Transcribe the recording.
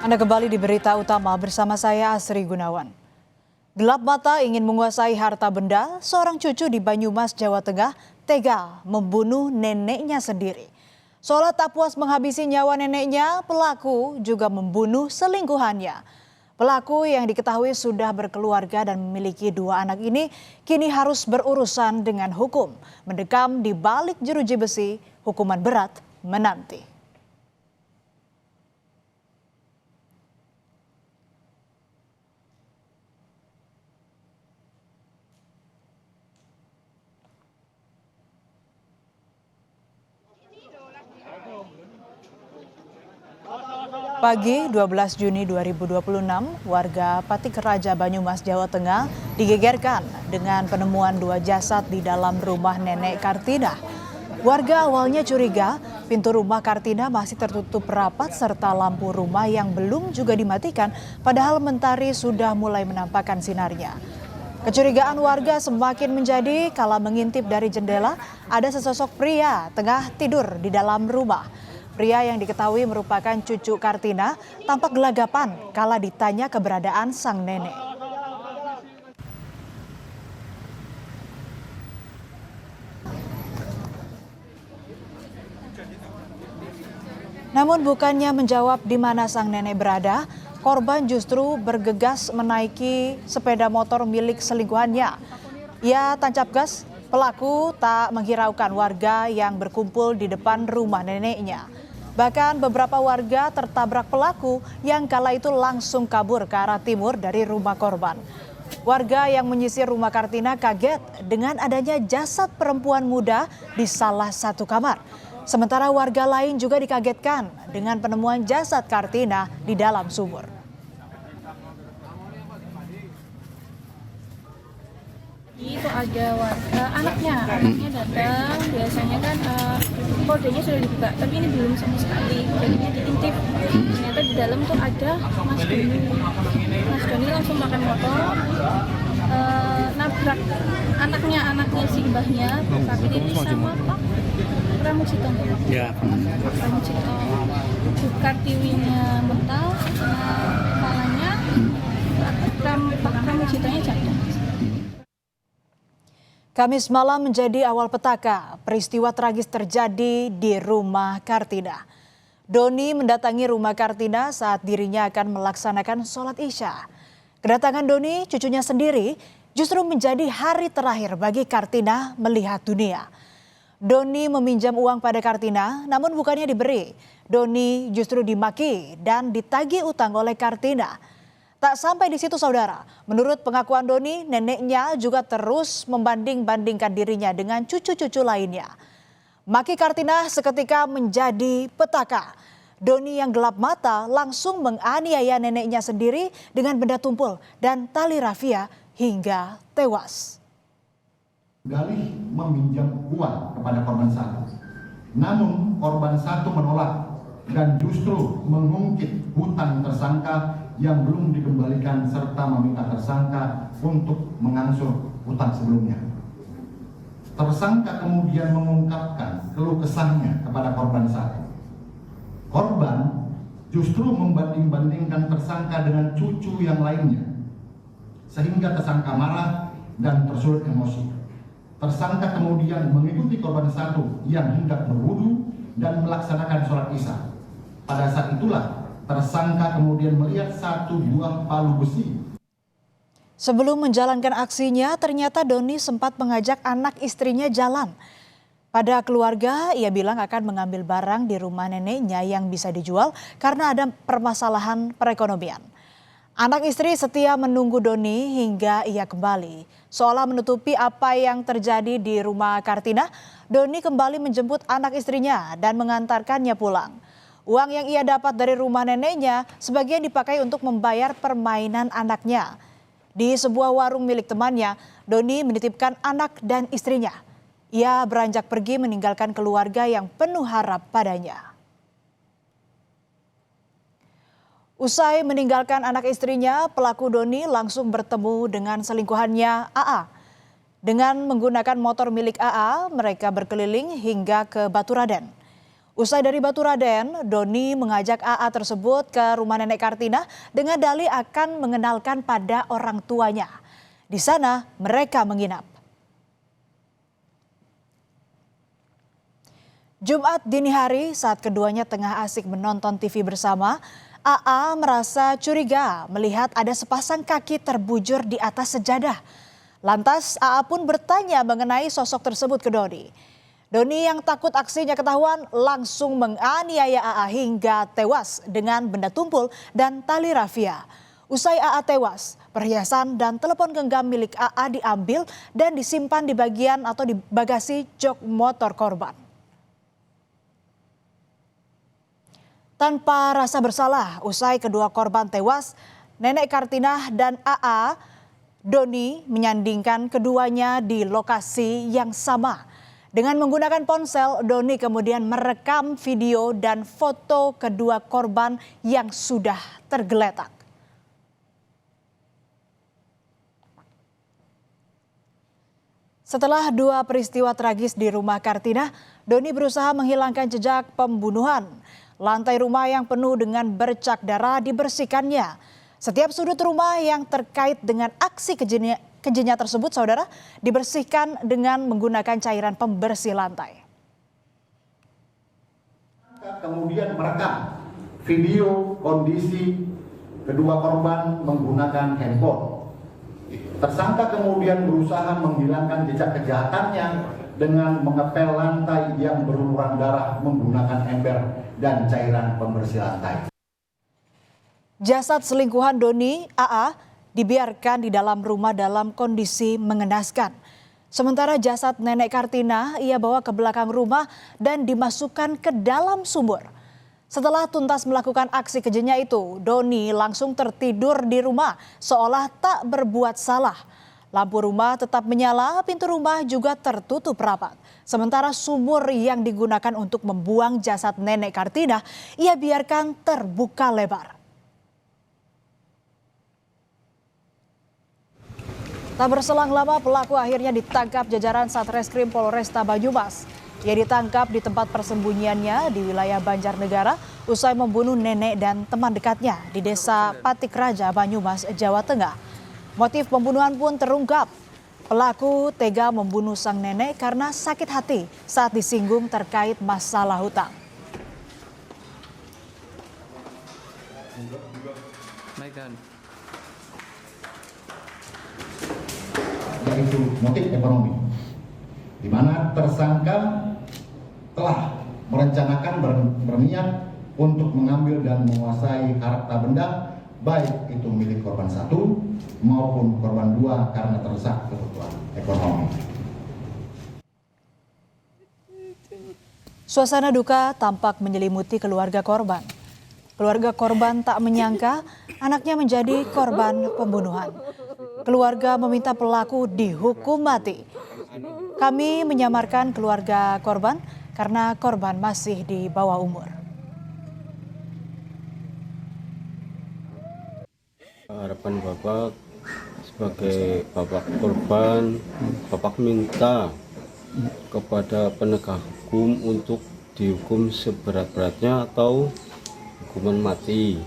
Anda kembali di berita utama bersama saya Asri Gunawan. Gelap mata ingin menguasai harta benda, seorang cucu di Banyumas, Jawa Tengah tega membunuh neneknya sendiri. Seolah tak puas menghabisi nyawa neneknya, pelaku juga membunuh selingkuhannya. Pelaku yang diketahui sudah berkeluarga dan memiliki 2 anak ini kini harus berurusan dengan hukum. Mendekam di balik jeruji besi, hukuman berat menanti. Pagi 12 Juni 2026, warga Patik Raja Banyumas, Jawa Tengah digegerkan dengan penemuan 2 jasad di dalam rumah nenek Kartina. Warga awalnya curiga pintu rumah Kartina masih tertutup rapat serta lampu rumah yang belum juga dimatikan, padahal mentari sudah mulai menampakkan sinarnya. Kecurigaan warga semakin menjadi kala mengintip dari jendela ada sesosok pria tengah tidur di dalam rumah. Pria yang diketahui merupakan cucu Kartina tampak gelagapan kala ditanya keberadaan sang nenek. Namun bukannya menjawab di mana sang nenek berada, korban justru bergegas menaiki sepeda motor milik selingkuhannya. Ia tancap gas, pelaku tak menghiraukan warga yang berkumpul di depan rumah neneknya. Bahkan beberapa warga tertabrak pelaku yang kala itu langsung kabur ke arah timur dari rumah korban. Warga yang menyisir rumah Kartina kaget dengan adanya jasad perempuan muda di salah satu kamar. Sementara warga lain juga dikagetkan dengan penemuan jasad Kartina di dalam sumur. Itu ada warga, anaknya datang, biasanya kan kodenya sudah dibuka, tapi ini belum sama sekali, jadinya diintip. Ternyata di dalam tuh ada Mas Doni. Mas Doni langsung makan motor, nabrak anaknya si mbahnya, tapi ini sama Pak Pramujito. Ya. Pramujito, buka tiwinya mental, kepalanya, Pak Pramujitonya jatuh. Kamis malam menjadi awal petaka, peristiwa tragis terjadi di rumah Kartina. Doni mendatangi rumah Kartina saat dirinya akan melaksanakan sholat Isya. Kedatangan Doni, cucunya sendiri, justru menjadi hari terakhir bagi Kartina melihat dunia. Doni meminjam uang pada Kartina, namun bukannya diberi. Doni justru dimaki dan ditagih utang oleh Kartina. Tak sampai di situ saudara, menurut pengakuan Doni, neneknya juga terus membanding-bandingkan dirinya dengan cucu-cucu lainnya. Maki Kartina seketika menjadi petaka. Doni yang gelap mata langsung menganiaya neneknya sendiri dengan benda tumpul dan tali rafia hingga tewas. Dalih meminjam uang kepada korban 1. Namun korban 1 menolak dan justru mengungkit hutang tersangka yang belum dikembalikan serta meminta tersangka untuk mengangsur hutang sebelumnya. Tersangka kemudian mengungkapkan keluh kesahnya kepada korban 1. Korban justru membanding-bandingkan tersangka dengan cucu yang lainnya, sehingga tersangka marah dan tersulut emosi. Tersangka kemudian mengikuti korban 1 yang hendak berwudu dan melaksanakan sholat Isya. Pada saat itulah tersangka kemudian melihat 1 buah palu besi. Sebelum menjalankan aksinya, ternyata Doni sempat mengajak anak istrinya jalan. Pada keluarga, ia bilang akan mengambil barang di rumah neneknya yang bisa dijual karena ada permasalahan perekonomian. Anak istri setia menunggu Doni hingga ia kembali. Seolah menutupi apa yang terjadi di rumah Kartina, Doni kembali menjemput anak istrinya dan mengantarkannya pulang. Uang yang ia dapat dari rumah neneknya sebagian dipakai untuk membayar permainan anaknya. Di sebuah warung milik temannya, Doni menitipkan anak dan istrinya. Ia beranjak pergi meninggalkan keluarga yang penuh harap padanya. Usai meninggalkan anak istrinya, pelaku Doni langsung bertemu dengan selingkuhannya AA. Dengan menggunakan motor milik AA, mereka berkeliling hingga ke Baturaden. Usai dari Baturaden, Doni mengajak AA tersebut ke rumah Nenek Kartina dengan dalih akan mengenalkan pada orang tuanya. Di sana mereka menginap. Jumat dini hari saat keduanya tengah asik menonton TV bersama, AA merasa curiga melihat ada sepasang kaki terbujur di atas sejadah. Lantas AA pun bertanya mengenai sosok tersebut ke Doni. Doni yang takut aksinya ketahuan langsung menganiaya AA hingga tewas dengan benda tumpul dan tali rafia. Usai AA tewas, perhiasan dan telepon genggam milik AA diambil dan disimpan di bagian atau di bagasi jok motor korban. Tanpa rasa bersalah, usai kedua korban tewas, Nenek Kartina dan AA, Doni menyandingkan keduanya di lokasi yang sama. Dengan menggunakan ponsel, Doni kemudian merekam video dan foto kedua korban yang sudah tergeletak. Setelah dua peristiwa tragis di rumah Kartina, Doni berusaha menghilangkan jejak pembunuhan. Lantai rumah yang penuh dengan bercak darah dibersihkannya. Setiap sudut rumah yang terkait dengan aksi kejinya tersebut, saudara, dibersihkan dengan menggunakan cairan pembersih lantai. Kemudian merekam video kondisi kedua korban menggunakan handphone. Tersangka kemudian berusaha menghilangkan jejak kejahatannya dengan mengepel lantai yang berlumuran darah menggunakan ember dan cairan pembersih lantai. Jasad selingkuhan Doni, AA, dibiarkan di dalam rumah dalam kondisi mengenaskan. Sementara jasad Nenek Kartina ia bawa ke belakang rumah dan dimasukkan ke dalam sumur. Setelah tuntas melakukan aksi kejinya itu, Doni langsung tertidur di rumah seolah tak berbuat salah. Lampu rumah tetap menyala, pintu rumah juga tertutup rapat. Sementara sumur yang digunakan untuk membuang jasad Nenek Kartina, ia biarkan terbuka lebar. Tak berselang lama pelaku akhirnya ditangkap jajaran Satreskrim Polresta Banyumas. Ia ditangkap di tempat persembunyiannya di wilayah Banjarnegara usai membunuh nenek dan teman dekatnya di desa Patik Raja, Banyumas, Jawa Tengah. Motif pembunuhan pun terungkap. Pelaku tega membunuh sang nenek karena sakit hati saat disinggung terkait masalah hutang. Yaitu motif ekonomi, di mana tersangka telah merencanakan berniat untuk mengambil dan menguasai harta benda baik itu milik korban satu maupun korban dua karena terdesak kebutuhan ekonomi. Suasana duka tampak menyelimuti keluarga korban. Keluarga korban tak menyangka anaknya menjadi korban pembunuhan. Keluarga meminta pelaku dihukum mati. Kami menyamarkan keluarga korban karena korban masih di bawah umur. Harapan Bapak sebagai Bapak korban, Bapak minta kepada penegak hukum untuk dihukum seberat-beratnya atau hukuman mati.